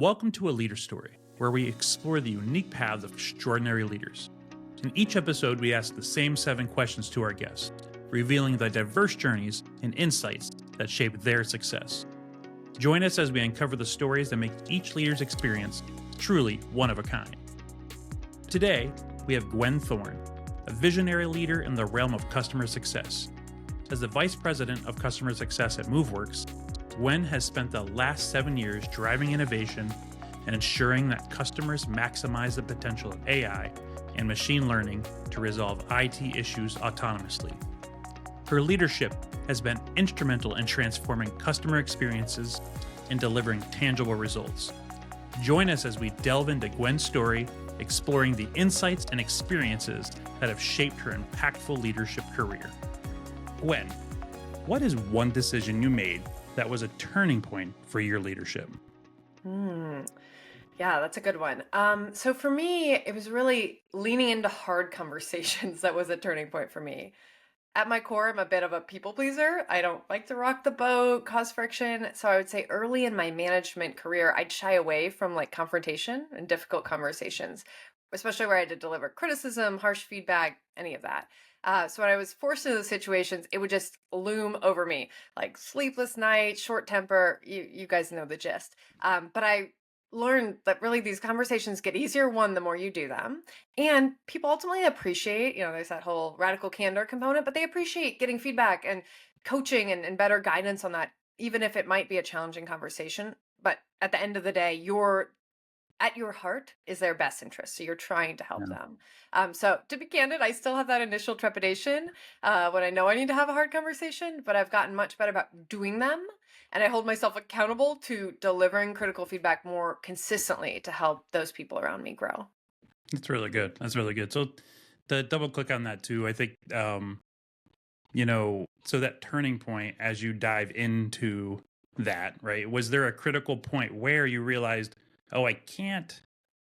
Welcome to A Leader Story, where we explore the unique paths of extraordinary leaders. In each episode, we ask the same 7 questions to our guests, revealing the diverse journeys and insights that shape their success. Join us as we uncover the stories that make each leader's experience truly one of a kind. Today, we have Gwen Thorn, a visionary leader in the realm of customer success. As the Vice President of Customer Success at MoveWorks, Gwen has spent the last 7 years driving innovation and ensuring that customers maximize the potential of AI and machine learning to resolve IT issues autonomously. Her leadership has been instrumental in transforming customer experiences and delivering tangible results. Join us as we delve into Gwen's story, exploring the insights and experiences that have shaped her impactful leadership career. Gwen, what is one decision you made that was a turning point for your leadership? Yeah, that's a good one. So for me, it was really leaning into hard conversations that was a turning point for me. At my core, I'm a bit of a people pleaser. I don't like to rock the boat, cause friction. So I would say early in my management career, I'd shy away from like confrontation and difficult conversations, especially where I had to deliver criticism, harsh feedback, any of that. So when I was forced into those situations, it would just loom over me like sleepless nights, short temper. You guys know the gist. But I learned that really these conversations get easier, one, the more you do them. And people ultimately appreciate, there's that whole radical candor component, but they appreciate getting feedback and coaching and better guidance on that, even if it might be a challenging conversation. But at the end of the day, at your heart is their best interest. So you're trying to help Yeah. them. So to be candid, I still have that initial trepidation when I know I need to have a hard conversation, but I've gotten much better about doing them. And I hold myself accountable to delivering critical feedback more consistently to help those people around me grow. That's really good. That's really good. So to double click on that too, I think, so that turning point as you dive into that, right? Was there a critical point where you realized, oh, I can't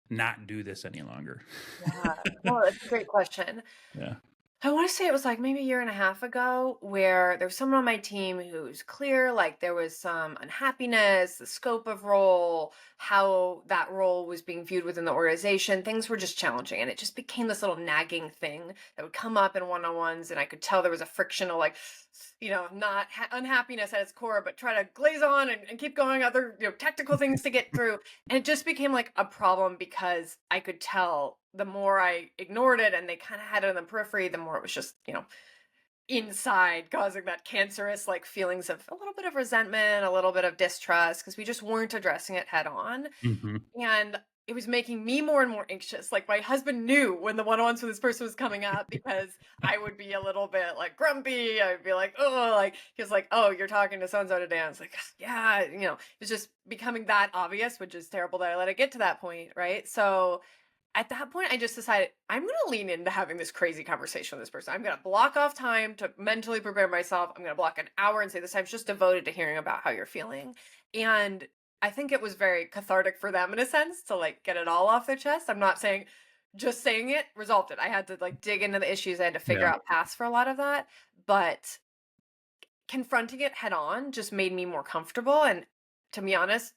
not do this any longer? Yeah. Well, that's a great question. Yeah. I want to say it was like maybe a year and a half ago where there was someone on my team who was clear, like there was some unhappiness, the scope of role, how that role was being viewed within the organization. Things were just challenging. And it just became this little nagging thing that would come up in one-on-ones. And I could tell there was a frictional, like, not unhappiness at its core, but try to glaze on and keep going, other, tactical things to get through. And it just became like a problem because I could tell the more I ignored it and they kind of had it in the periphery, the more it was just, inside causing that cancerous like feelings of a little bit of resentment, a little bit of distrust, because we just weren't addressing it head on. Hmm. And it was making me more and more anxious. Like my husband knew when the one-on-ones with this person was coming up because I would be a little bit like grumpy. I would be like, oh, like he was like, oh, you're talking to so-and-so today. I was like, yeah, it was just becoming that obvious, which is terrible that I let it get to that point. Right. So at that point, I just decided I'm going to lean into having this crazy conversation with this person. I'm going to block off time to mentally prepare myself. I'm going to block an hour and say this time's just devoted to hearing about how you're feeling. And I think it was very cathartic for them in a sense to like get it all off their chest. I'm not saying just saying it resolved it. I had to like dig into the issues. I had to figure Yeah. out paths for a lot of that. But confronting it head on just made me more comfortable. And to be honest,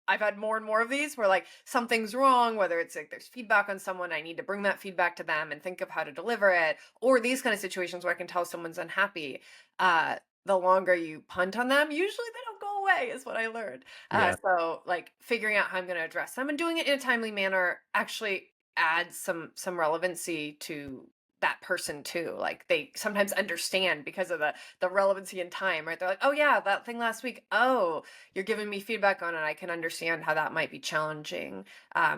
I've had more and more of these where like something's wrong, whether it's like there's feedback on someone, I need to bring that feedback to them and think of how to deliver it, or these kind of situations where I can tell someone's unhappy. The longer you punt on them, usually they don't go away, is what I learned. Yeah. So like figuring out how I'm going to address them and doing it in a timely manner actually adds some relevancy to that person too. Like they sometimes understand because of the relevancy in time, right? They're like, oh yeah, that thing last week. Oh, you're giving me feedback on it. I can understand how that might be challenging.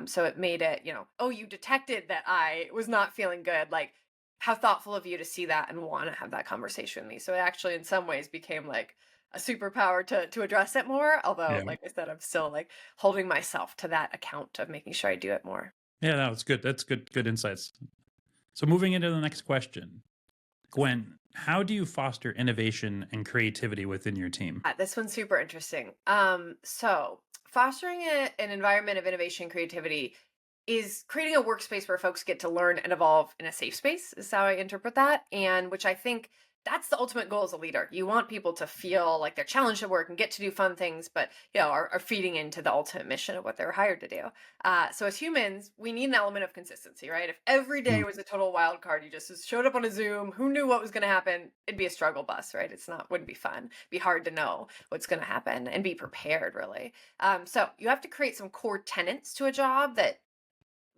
So it made it, oh, you detected that I was not feeling good. Like, how thoughtful of you to see that and want to have that conversation with me. So it actually, in some ways, became like a superpower to address it more. Although, Yeah. like I said, I'm still like holding myself to that account of making sure I do it more. Yeah, no, it's good. That's good insights. So moving into the next question. Gwen, how do you foster innovation and creativity within your team? This one's super interesting. So fostering an environment of innovation and creativity is creating a workspace where folks get to learn and evolve in a safe space is how I interpret that. And which I think that's the ultimate goal as a leader. You want people to feel like they're challenged at work and get to do fun things, but are feeding into the ultimate mission of what they're hired to do. So as humans, we need an element of consistency, right? If every day Mm. was a total wild card, you just showed up on a Zoom, who knew what was going to happen? It'd be a struggle bus, right? Wouldn't be fun. It'd be hard to know what's going to happen and be prepared, really. So you have to create some core tenets to a job that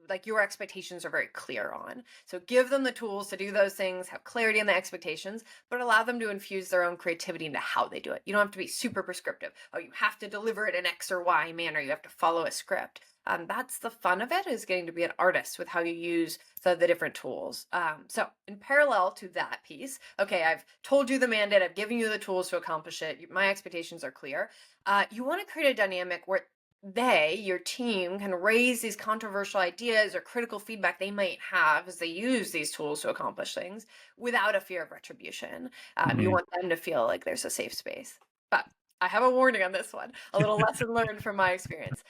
like your expectations are very clear on. So give them the tools to do those things, have clarity on the expectations, but allow them to infuse their own creativity into how they do it. You don't have to be super prescriptive. Oh, you have to deliver it in X or Y manner. You have to follow a script. That's the fun of it, is getting to be an artist with how you use the different tools. So in parallel to that piece, okay, I've told you the mandate, I've given you the tools to accomplish it. My expectations are clear. You want to create a dynamic where your team, can raise these controversial ideas or critical feedback they might have as they use these tools to accomplish things without a fear of retribution. You Mhm. want them to feel like there's a safe space. But I have a warning on this one, a little lesson learned from my experience.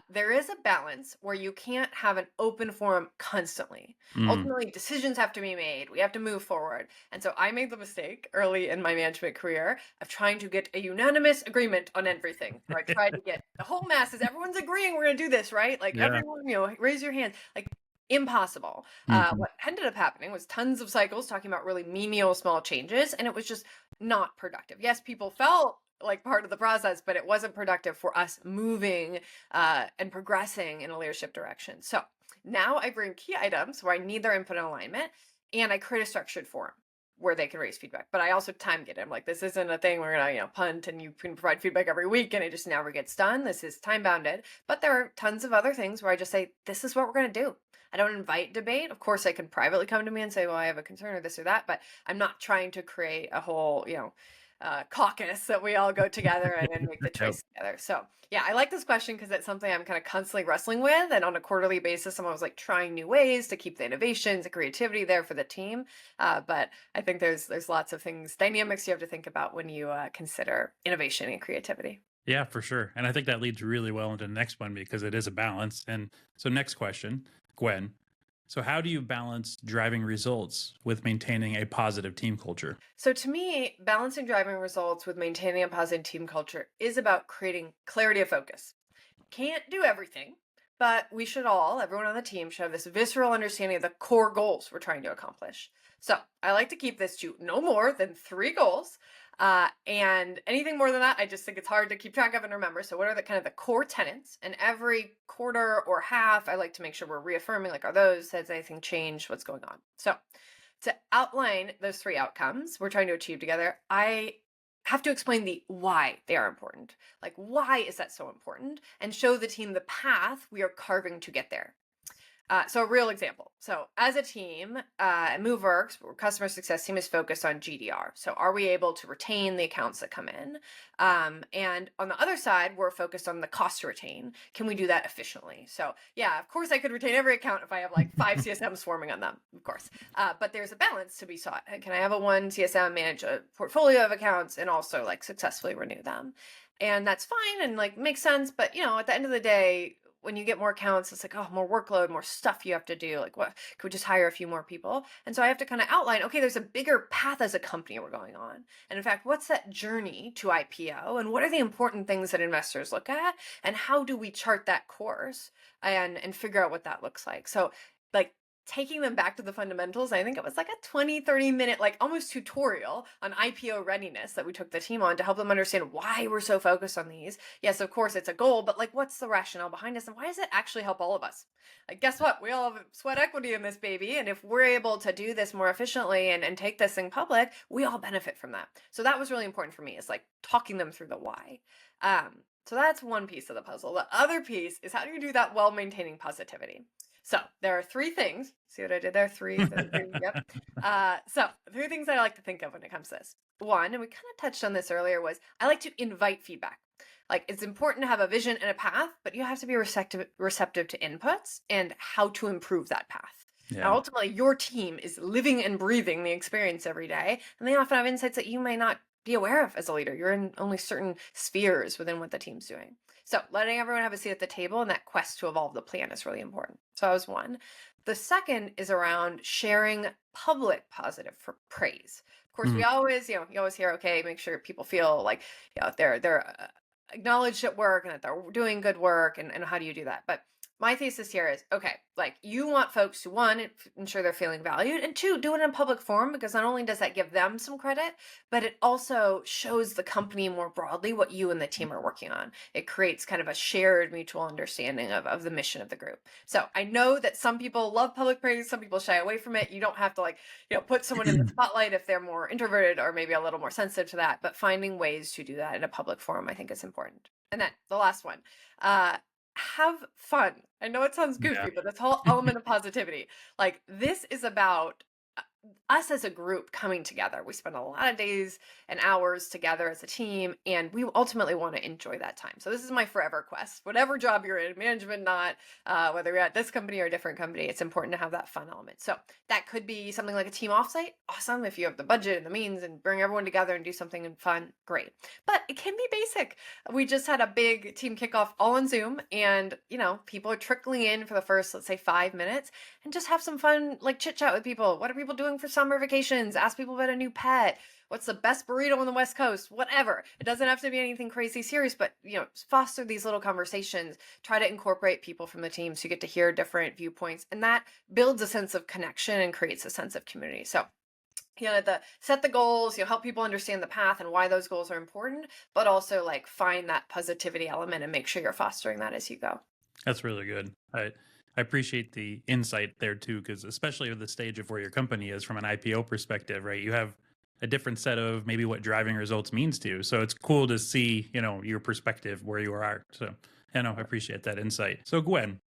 There is a balance where you can't have an open forum constantly. Mm. Ultimately, decisions have to be made. We have to move forward. And so I made the mistake early in my management career of trying to get a unanimous agreement on everything. Where I tried to get the whole masses, everyone's agreeing we're going to do this, right? Like Yeah. everyone, raise your hand. Like impossible. Mhm. What ended up happening was tons of cycles talking about really menial small changes, and it was just not productive. Yes, people felt like part of the process, but it wasn't productive for us moving and progressing in a leadership direction. So now I bring key items where I need their input and alignment, and I create a structured forum where they can raise feedback. But I also time get it. I'm like, this isn't a thing we're gonna, punt and you can provide feedback every week and it just never gets done. This is time bounded. But there are tons of other things where I just say, this is what we're gonna do. I don't invite debate. Of course, they can privately come to me and say, well, I have a concern or this or that, but I'm not trying to create a whole, caucus that we all go together and make the Yep. choice together. So yeah, I like this question because it's something I'm kind of constantly wrestling with. And on a quarterly basis, I'm always like trying new ways to keep the innovations, the creativity there for the team. But I think there's lots of things, dynamics you have to think about when you consider innovation and creativity. Yeah, for sure. And I think that leads really well into the next one because it is a balance. And so, next question, Gwen. So, how do you balance driving results with maintaining a positive team culture? So to me, balancing driving results with maintaining a positive team culture is about creating clarity of focus. Can't do everything, but we should all, everyone on the team, should have this visceral understanding of the core goals we're trying to accomplish. So I like to keep this to no more than 3 goals. And anything more than that, I just think it's hard to keep track of and remember. So what are the kind of the core tenets? And every quarter or half, I like to make sure we're reaffirming, like, are those, has anything changed? What's going on? So to outline those 3 outcomes we're trying to achieve together, I have to explain the why they are important. Like, why is that so important? And show the team the path we are carving to get there. So a real example. So as a team, at MoveWorks, customer success team is focused on GDR. So are we able to retain the accounts that come in? And on the other side, we're focused on the cost to retain. Can we do that efficiently? So yeah, of course I could retain every account if I have like 5 CSMs swarming on them, of course. But there's a balance to be sought. Can I have a one CSM manage a portfolio of accounts and also like successfully renew them? And that's fine and like makes sense. But at the end of the day, when you get more accounts, it's like, oh, more workload, more stuff you have to do. Like, what could we just hire a few more people? And so I have to kind of outline, okay, there's a bigger path as a company we're going on. And in fact, what's that journey to IPO? And what are the important things that investors look at? And how do we chart that course and figure out what that looks like? So like taking them back to the fundamentals, I think it was like a 20-30 minute, like almost tutorial on IPO readiness that we took the team on to help them understand why we're so focused on these. Yes, of course, it's a goal, but like, what's the rationale behind us and why does it actually help all of us? Like, guess what? We all have sweat equity in this baby. And if we're able to do this more efficiently and take this thing public, we all benefit from that. So that was really important for me, is like talking them through the why. So that's one piece of the puzzle. The other piece is, how do you do that while maintaining positivity? So there are 3 things. See what I did there? Three. Yep. So 3 things I like to think of when it comes to this. One, and we kind of touched on this earlier, was I like to invite feedback. Like, it's important to have a vision and a path, but you have to be receptive to inputs and how to improve that path. Yeah. Now, ultimately, your team is living and breathing the experience every day, and they often have insights that you may not be aware of as a leader. You're in only certain spheres within what the team's doing. So letting everyone have a seat at the table and that quest to evolve the plan is really important. So that was one. The second is around sharing public positive for praise. Of course, we Mm, always, you always hear, okay, make sure people feel like, they're acknowledged at work and that they're doing good work. And how do you do that? But my thesis here is, okay, like you want folks to, one, ensure they're feeling valued, and two, do it in a public forum, because not only does that give them some credit, but it also shows the company more broadly what you and the team are working on. It creates kind of a shared mutual understanding of the mission of the group. So I know that some people love public praise, some people shy away from it. You don't have to put someone in the spotlight if they're more introverted or maybe a little more sensitive to that, but finding ways to do that in a public forum, I think, is important. And then the last one, have fun. I know it sounds yeah. goofy, but this whole element of positivity, like this is about us as a group coming together. We spend a lot of days and hours together as a team, and we ultimately want to enjoy that time. So this is my forever quest. Whatever job you're in, management, not, whether you're at this company or a different company, it's important to have that fun element. So that could be something like a team offsite. Awesome. If you have the budget and the means and bring everyone together and do something fun, great. But it can be basic. We just had a big team kickoff all on Zoom, and people are trickling in for the first, let's say, 5 minutes, and just have some fun, like chit chat with people. What are people doing for summer vacations? Ask people about a new pet. What's the best burrito on the West Coast? Whatever. It doesn't have to be anything crazy serious, but foster these little conversations. Try to incorporate people from the team so you get to hear different viewpoints, and that builds a sense of connection and creates a sense of community. So set the goals, help people understand the path and why those goals are important, but also like find that positivity element and make sure you're fostering that as you go. That's really good. I appreciate the insight there too, because especially at the stage of where your company is from an IPO perspective, right? You have a different set of maybe what driving results means to you. So it's cool to see, your perspective where you are. So, I appreciate that insight. So Gwen,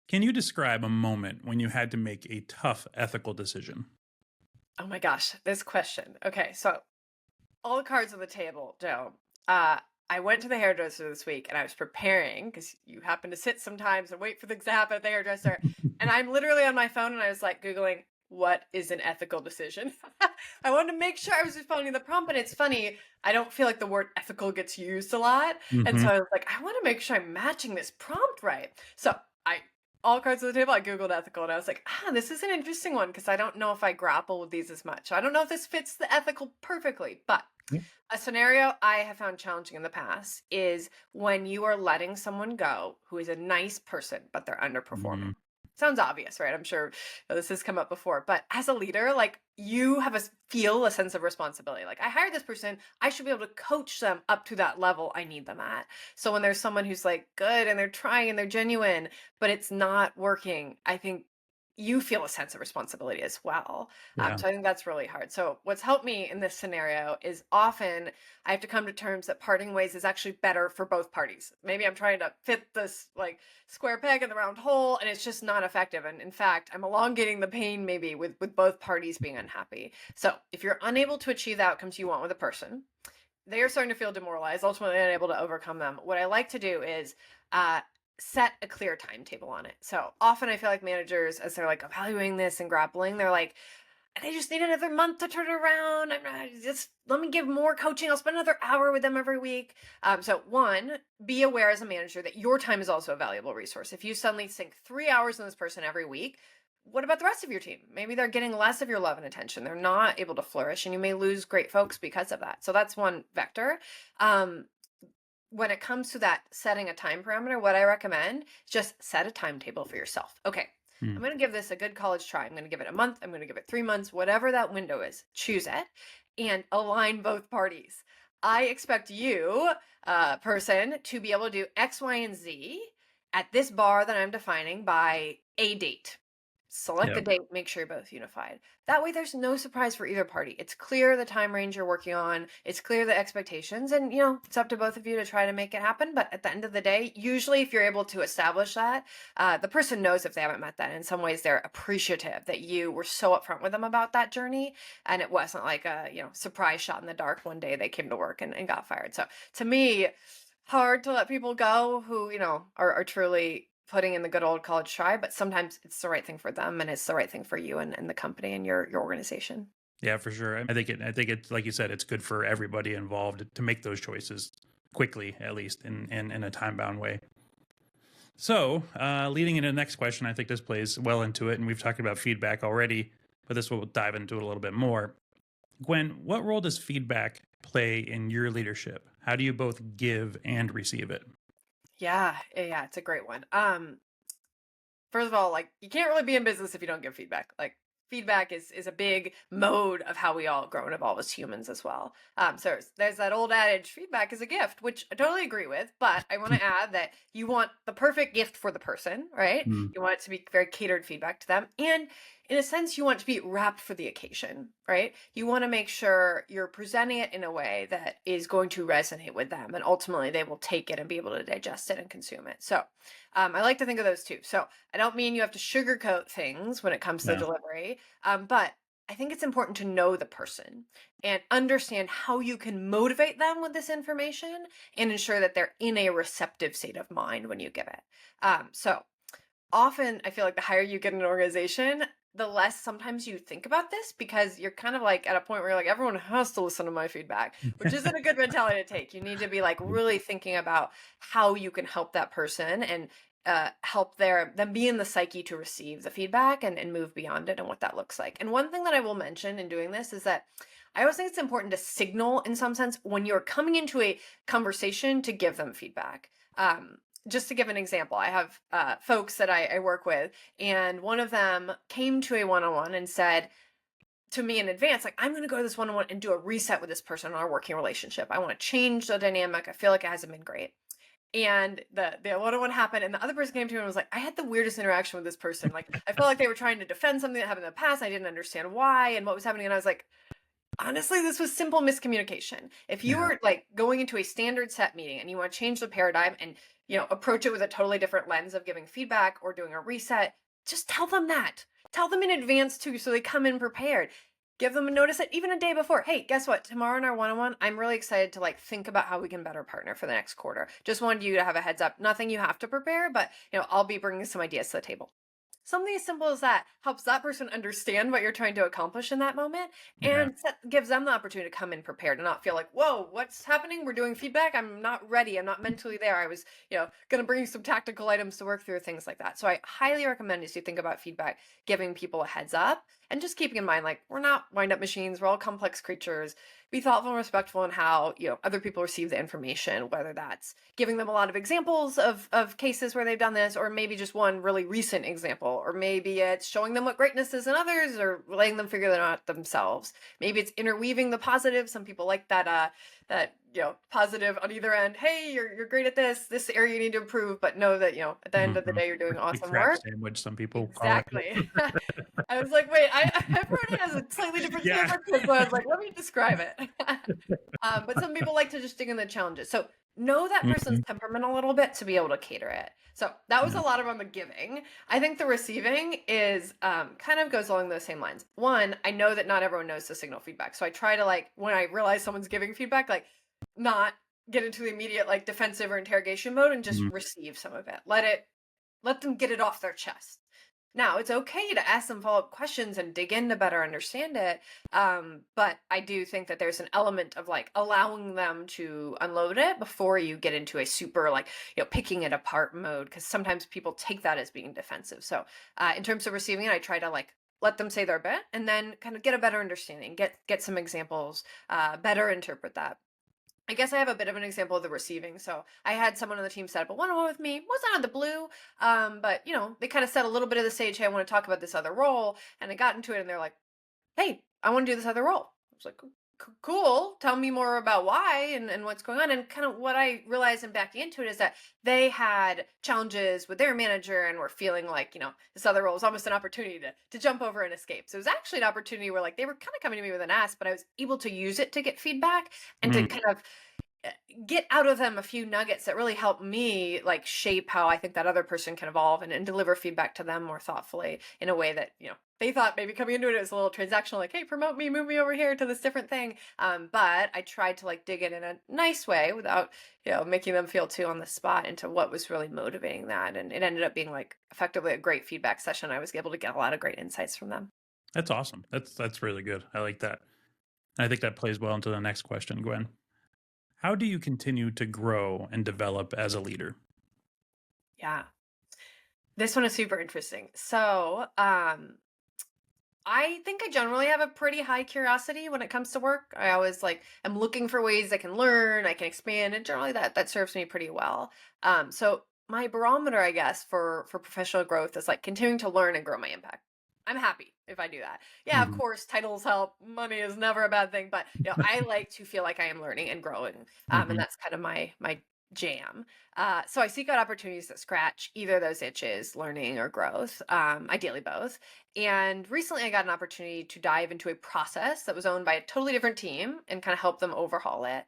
can you describe a moment when you had to make a tough ethical decision? Oh my gosh, this question. Okay, so all the cards on the table, Joe. I went to the hairdresser this week and I was preparing, because you happen to sit sometimes and wait for things to happen at the hairdresser. And I'm literally on my phone and I was like Googling, what is an ethical decision? I wanted to make sure I was responding to the prompt, but it's funny. I don't feel like the word ethical gets used a lot. And Hmm. so I was like, I want to make sure I'm matching this prompt right. So I, all cards on the table, I Googled ethical and I was like, this is an interesting one, because I don't know if I grapple with these as much. I don't know if this fits the ethical perfectly, but a scenario I have found challenging in the past is when you are letting someone go who is a nice person, but they're underperforming. Mm, Sounds obvious, right? I'm sure this has come up before, but as a leader, like you have feel a sense of responsibility. Like I hired this person, I should be able to coach them up to that level I need them at. So when there's someone who's like good and they're trying and they're genuine, but it's not working, I think you feel a sense of responsibility as well. yeah. So I think that's really hard. So what's helped me in this scenario is often I have to come to terms that parting ways is actually better for both parties. Maybe I'm trying to fit this like square peg in the round hole and it's just not effective. And in fact, I'm elongating the pain maybe with both parties being unhappy. So if you're unable to achieve the outcomes you want with a person, they are starting to feel demoralized, ultimately unable to overcome them. What I like to do is set a clear timetable on it. So often I feel like managers, as they're like evaluating this and grappling, they're like, they just need another month to turn it around. Just let me give more coaching. I'll spend another hour with them every week. So one, be aware as a manager that your time is also a valuable resource. If you suddenly sink 3 hours on this person every week, what about the rest of your team? Maybe they're getting less of your love and attention. They're not able to flourish, and you may lose great folks because of that. So that's one vector. When it comes to that setting a time parameter, what I recommend is just set a timetable for yourself. Okay, Mm. I'm going to give this a good college try. I'm going to give it a month. I'm going to give it 3 months, whatever that window is. Choose it and align both parties. I expect you, person, to be able to do X, Y, and Z at this bar that I'm defining by a date. Select Yeah. the date, make sure you're both unified. That way there's no surprise for either party. It's clear the time range you're working on, it's clear the expectations, and it's up to both of you to try to make it happen. But at the end of the day, usually if you're able to establish that, the person knows if they haven't met that. In some ways, they're appreciative that you were so upfront with them about that journey, and it wasn't like a surprise shot in the dark one day they came to work and got fired. So to me, hard to let people go who are truly putting in the good old college try, but sometimes it's the right thing for them and it's the right thing for you and the company and your organization. Yeah, for sure. I think it's like you said, it's good for everybody involved to make those choices quickly, at least in a time-bound way. So, leading into the next question, I think this plays well into it, and we've talked about feedback already, but this will dive into it a little bit more. Gwen, what role does feedback play in your leadership? How do you both give and receive it? Yeah, it's a great one. First of all, like you can't really be in business if you don't give feedback. Like feedback is a big mode of how we all grow and evolve as humans as well. So there's that old adage, feedback is a gift, which I totally agree with. But I want to add that you want the perfect gift for the person, right? Mm, You want it to be very catered feedback to them, and in a sense, you want it to be wrapped for the occasion, right? You want to make sure you're presenting it in a way that is going to resonate with them, and ultimately they will take it and be able to digest it and consume it. So I like to think of those two. So I don't mean you have to sugarcoat things when it comes to the yeah. delivery, but I think it's important to know the person and understand how you can motivate them with this information and ensure that they're in a receptive state of mind when you give it. So often I feel like the higher you get in an organization, the less sometimes you think about this because you're kind of like at a point where you're like, everyone has to listen to my feedback, which isn't a good mentality to take. You need to be like really thinking about how you can help that person and help them be in the psyche to receive the feedback and move beyond it and what that looks like. And one thing that I will mention in doing this is that I always think it's important to signal in some sense when you're coming into a conversation to give them feedback. Just to give an example, I have folks that I work with, and one of them came to a one-on-one and said to me in advance, like, I'm going to go to this one-on-one and do a reset with this person in our working relationship. I want to change the dynamic. I feel like it hasn't been great. And the one-on-one happened, and the other person came to me and was like, I had the weirdest interaction with this person. Like, I felt like they were trying to defend something that happened in the past. I didn't understand why and what was happening. And I was like, honestly, this was simple miscommunication. If you Yeah. were like going into a standard set meeting and you want to change the paradigm and approach it with a totally different lens of giving feedback or doing a reset, just tell them that. Tell them in advance too, so they come in prepared. Give them a notice that even a day before. Hey, guess what? Tomorrow in our one-on-one, I'm really excited to like think about how we can better partner for the next quarter. Just wanted you to have a heads up. Nothing you have to prepare, but I'll be bringing some ideas to the table. Something as simple as that helps that person understand what you're trying to accomplish in that moment Yeah. and gives them the opportunity to come in prepared and not feel like, whoa, what's happening? We're doing feedback. I'm not ready. I'm not mentally there. I was, going to bring you some tactical items to work through, things like that. So I highly recommend as you think about feedback, giving people a heads up and just keeping in mind, like, we're not wind up machines. We're all complex creatures. Be thoughtful and respectful in how, other people receive the information, whether that's giving them a lot of examples of cases where they've done this, or maybe just one really recent example, or maybe it's showing them what greatness is in others or letting them figure that out themselves. Maybe it's interweaving the positive. Some people like that positive on either end. Hey, you're great at this area you need to improve, but know that at the end of the day you're doing The awesome crap work. sandwich, some people call it. Exactly. I was like, wait, everybody has a slightly different Yeah. standard, so I was like, let me describe it. But some people like to just dig in the challenges. So know that person's temperament a little bit to be able to cater it. So that was a lot on the giving. I think the receiving is kind of goes along those same lines. One, I know that not everyone knows to signal feedback. So I try to when I realize someone's giving feedback, not get into the immediate defensive or interrogation mode and just receive some of it. Let them get it off their chest. Now, it's okay to ask them follow-up questions and dig in to better understand it. But I do think that there's an element of allowing them to unload it before you get into a super picking it apart mode, because sometimes people take that as being defensive. So in terms of receiving it, I try to let them say their bit and then kind of get a better understanding, get some examples, better interpret that. I guess I have a bit of an example of the receiving. So I had someone on the team set up a one-on-one with me. Wasn't out of the blue, but they kind of set a little bit of the stage. Hey, I want to talk about this other role, and I got into it, and they're like, "Hey, I want to do this other role." I was like, Cool. Tell me more about why and what's going on." And kind of what I realized in backing into it is that they had challenges with their manager and were feeling like, this other role was almost an opportunity to jump over and escape. So it was actually an opportunity where they were kind of coming to me with an ask, but I was able to use it to get feedback and to kind of get out of them a few nuggets that really help me shape how I think that other person can evolve and deliver feedback to them more thoughtfully in a way that, they thought maybe coming into it was a little transactional, hey, promote me, move me over here to this different thing. But I tried to dig in a nice way without, making them feel too on the spot into what was really motivating that. And it ended up being effectively a great feedback session. I was able to get a lot of great insights from them. That's awesome. That's really good. I like that. I think that plays well into the next question, Gwen. How do you continue to grow and develop as a leader? Yeah. This one is super interesting. So, I think I generally have a pretty high curiosity when it comes to work. I always like am looking for ways I can learn, I can expand, and generally that serves me pretty well. So my barometer, I guess, for professional growth is like continuing to learn and grow my impact. I'm happy if I do that. Yeah, of Mhm. course, titles help. Money is never a bad thing, but I like to feel like I am learning and growing, and Mhm. that's kind of my jam. So I seek out opportunities that scratch either of those itches, learning or growth, ideally both. And recently I got an opportunity to dive into a process that was owned by a totally different team and kind of help them overhaul it.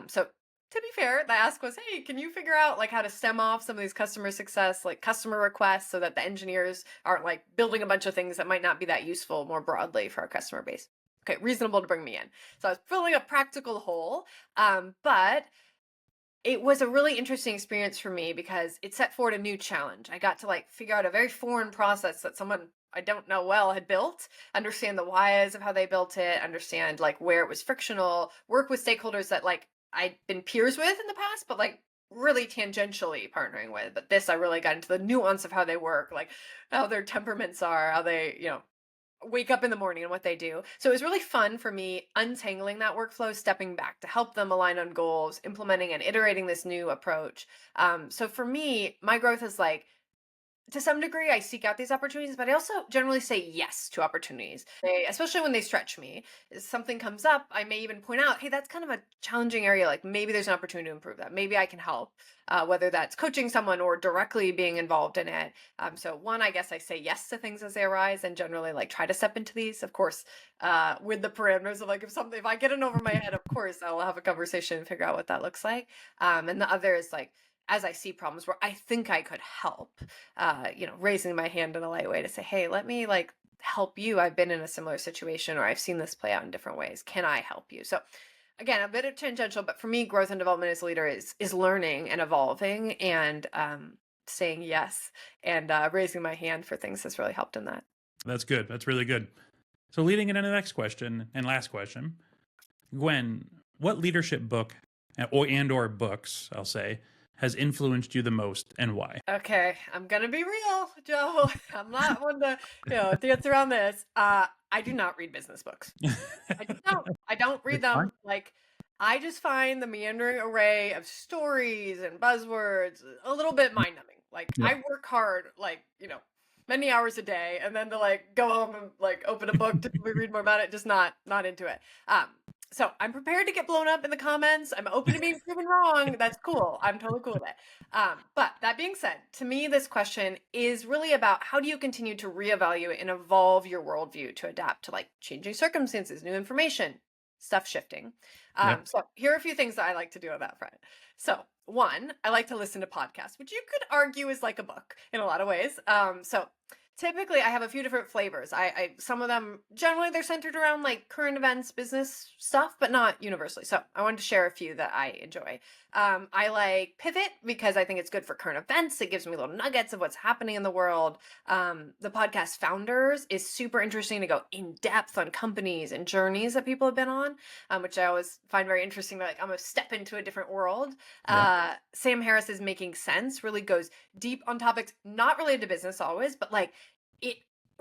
So to be fair, the ask was, hey, can you figure out like how to stem off some of these customer success, like customer requests so that the engineers aren't like building a bunch of things that might not be that useful more broadly for our customer base? Okay, reasonable to bring me in. So I was filling a practical hole. But it was a really interesting experience for me because it set forward a new challenge. I got to like figure out a very foreign process that someone I don't know well had built, understand the whys of how they built it, understand like where it was frictional, work with stakeholders that like I'd been peers with in the past, but like really tangentially partnering with. But this I really got into the nuance of how they work, like how their temperaments are, how they, wake up in the morning and what they do. So it was really fun for me untangling that workflow, stepping back to help them align on goals, implementing and iterating this new approach. So for me, my growth is like to some degree, I seek out these opportunities, but I also generally say yes to opportunities, especially when they stretch me. If something comes up, I may even point out, hey, that's kind of a challenging area. Like maybe there's an opportunity to improve that. Maybe I can help, whether that's coaching someone or directly being involved in it. So, one, I guess I say yes to things as they arise and generally like try to step into these, of course, with the parameters of like if I get in over my head, of course, I'll have a conversation and figure out what that looks like. And the other is like, as I see problems where I think I could help, raising my hand in a light way to say, hey, let me like help you. I've been in a similar situation or I've seen this play out in different ways. Can I help you? So again, a bit of tangential, but for me, growth and development as a leader is learning and evolving and saying yes and raising my hand for things has really helped in that. That's good. That's really good. So, leading into the next question and last question, Gwen, what leadership book or books, I'll say, has influenced you the most and why? Okay, I'm gonna be real, Joe. I'm not one to, dance around this. I do not read business books. I just don't. I don't read It's fine. them. Like, I just find the meandering array of stories and buzzwords a little bit mind numbing. Like, Yep. I work hard, like, many hours a day, and then to like go home and like open a book to read more about it, just not into it. So I'm prepared to get blown up in the comments. I'm open to being proven wrong. That's cool. I'm totally cool with it. But that being said, to me, this question is really about how do you continue to reevaluate and evolve your worldview to adapt to like changing circumstances, new information, stuff shifting. Yep. So here are a few things that I like to do on that front. So one, I like to listen to podcasts, which you could argue is like a book in a lot of ways. So typically I have a few different flavors. I some of them generally they're centered around like current events, business stuff, but not universally. So I wanted to share a few that I enjoy. I like Pivot because I think it's good for current events. It gives me little nuggets of what's happening in the world. The podcast Founders is super interesting to go in depth on companies and journeys that people have been on, which I always find very interesting. Like I'm gonna step into a different world. Yep. Sam Harris is Making Sense really goes deep on topics not related to business always, but like it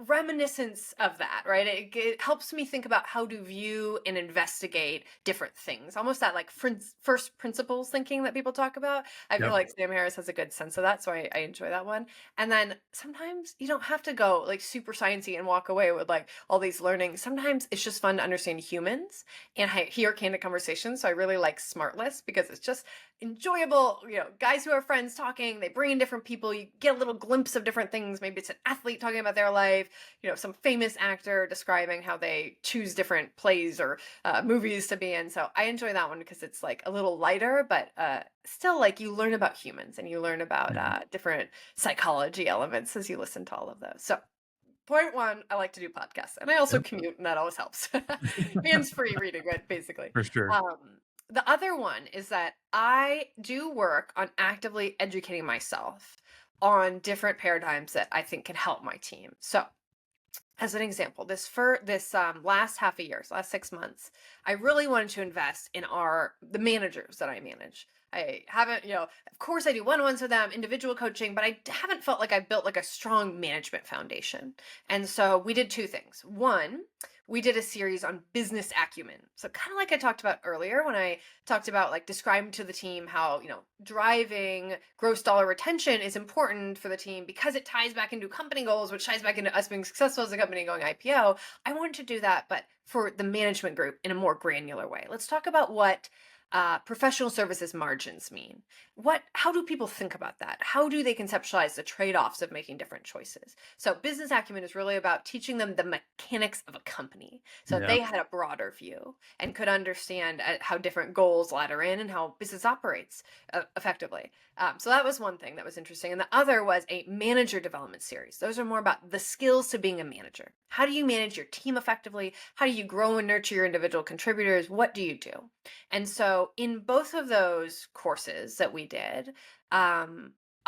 reminiscence of that, right? It helps me think about how to view and investigate different things, almost that like first principles thinking that people talk about. I feel Yep. like Sam Harris has a good sense of that, so I enjoy that one. And then sometimes you don't have to go like super sciencey and walk away with like all these learnings. Sometimes it's just fun to understand humans and hear candid conversations. So I really like Smartless because it's just enjoyable, guys who are friends talking, they bring in different people, you get a little glimpse of different things. Maybe it's an athlete talking about their life, some famous actor describing how they choose different plays or movies to be in. So I enjoy that one because it's like a little lighter, but still like you learn about humans and you learn about Mhm. different psychology elements as you listen to all of those. So point one, I like to do podcasts, and I also Yep. commute, and that always helps. Hands-free reading, right? Basically. For sure. The other one is that I do work on actively educating myself on different paradigms that I think can help my team. So As an example, this last half a year, so last 6 months, I really wanted to invest in the managers that I manage. I haven't, of course I do one-on-ones with them, individual coaching, but I haven't felt like I built like a strong management foundation. And so we did two things. One, we did a series on business acumen. So kind of like I talked about earlier when I talked about like describing to the team how, driving gross dollar retention is important for the team because it ties back into company goals, which ties back into us being successful as a company going IPO. I wanted to do that, but for the management group in a more granular way. Let's talk about what professional services margins mean. How do people think about that? How do they conceptualize the trade-offs of making different choices? So business acumen is really about teaching them the mechanics of a company. So they had a broader view and could understand how different goals ladder in and how business operates effectively. So that was one thing that was interesting. And the other was a manager development series. Those are more about the skills to being a manager. How do you manage your team effectively? How do you grow and nurture your individual contributors? What do you do? And so in both of those courses that we did,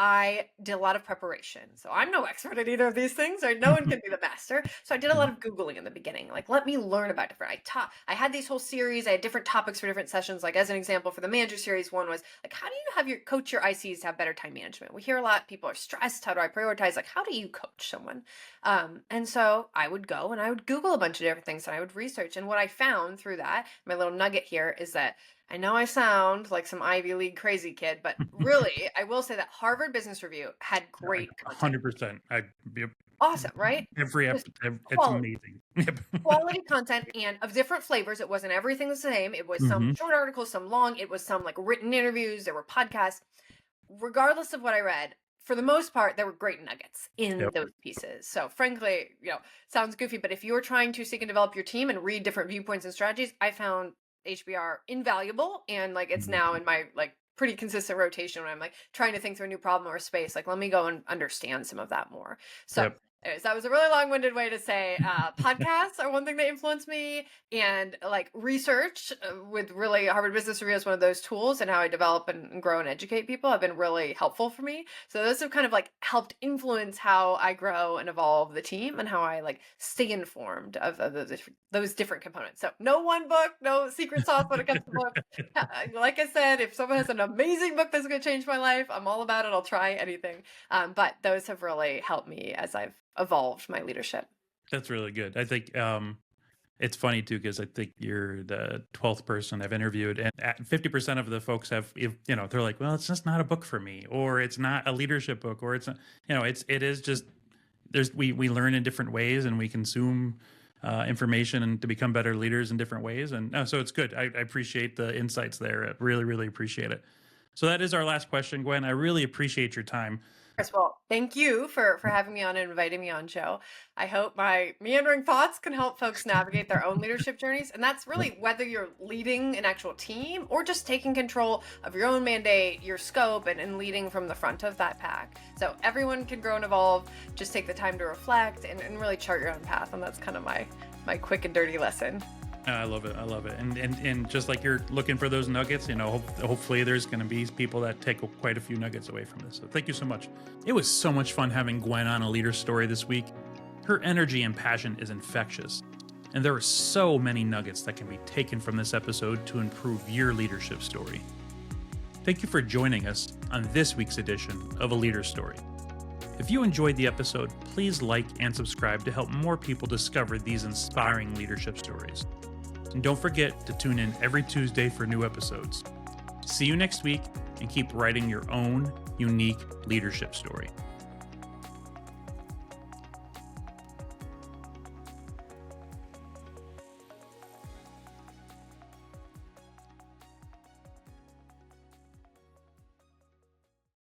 I did a lot of preparation. So I'm no expert at either of these things, right? No one can be the master. So I did a lot of Googling in the beginning. Like, let me learn about different. I had these whole series. I had different topics for different sessions. Like as an example, for the manager series, one was like, how do you have your ICs to have better time management? We hear a lot, people are stressed. How do I prioritize? Like, how do you coach someone? And so I would go and I would Google a bunch of different things and I would research. And what I found through that, my little nugget here is that I know I sound like some Ivy League crazy kid, but really, I will say that Harvard Business Review had great content. 100%. Awesome, right? Every episode, it's amazing. Quality content and of different flavors. It wasn't everything the same. It was some short articles, some long. It was some like written interviews. There were podcasts. Regardless of what I read, for the most part, there were great nuggets in those pieces. So frankly, sounds goofy, but if you're trying to seek and develop your team and read different viewpoints and strategies, I found HBR invaluable, and like it's now in my like pretty consistent rotation when I'm like trying to think through a new problem or space. Like, let me go and understand some of that more. So anyways, that was a really long-winded way to say podcasts are one thing that influenced me, and like research with really Harvard Business Review is one of those tools, and how I develop and grow and educate people have been really helpful for me. So those have kind of like helped influence how I grow and evolve the team and how I like stay informed of those different components. So no one book, no secret sauce when it comes to books. Like I said, if someone has an amazing book that's going to change my life, I'm all about it. I'll try anything. But those have really helped me as I've evolved my leadership. That's really good. I think it's funny too, because I think you're the 12th person I've interviewed, and 50% of the folks have, they're like, well, it's just not a book for me, or it's not a leadership book, or it's not, it is just, we learn in different ways, and we consume information and to become better leaders in different ways. And so it's good. I appreciate the insights there. I really, really appreciate it. So that is our last question, Gwen. I really appreciate your time. First of all, thank you for having me on and inviting me on, Joe. I hope my meandering thoughts can help folks navigate their own leadership journeys. And that's really whether you're leading an actual team or just taking control of your own mandate, your scope, and leading from the front of that pack. So everyone can grow and evolve. Just take the time to reflect and really chart your own path. And that's kind of my quick and dirty lesson. I love it. I love it. And just like you're looking for those nuggets, hopefully there's going to be people that take quite a few nuggets away from this. So thank you so much. It was so much fun having Gwen on A Leader Story this week. Her energy and passion is infectious. And there are so many nuggets that can be taken from this episode to improve your leadership story. Thank you for joining us on this week's edition of A Leader Story. If you enjoyed the episode, please like and subscribe to help more people discover these inspiring leadership stories. And don't forget to tune in every Tuesday for new episodes. See you next week, and keep writing your own unique leadership story.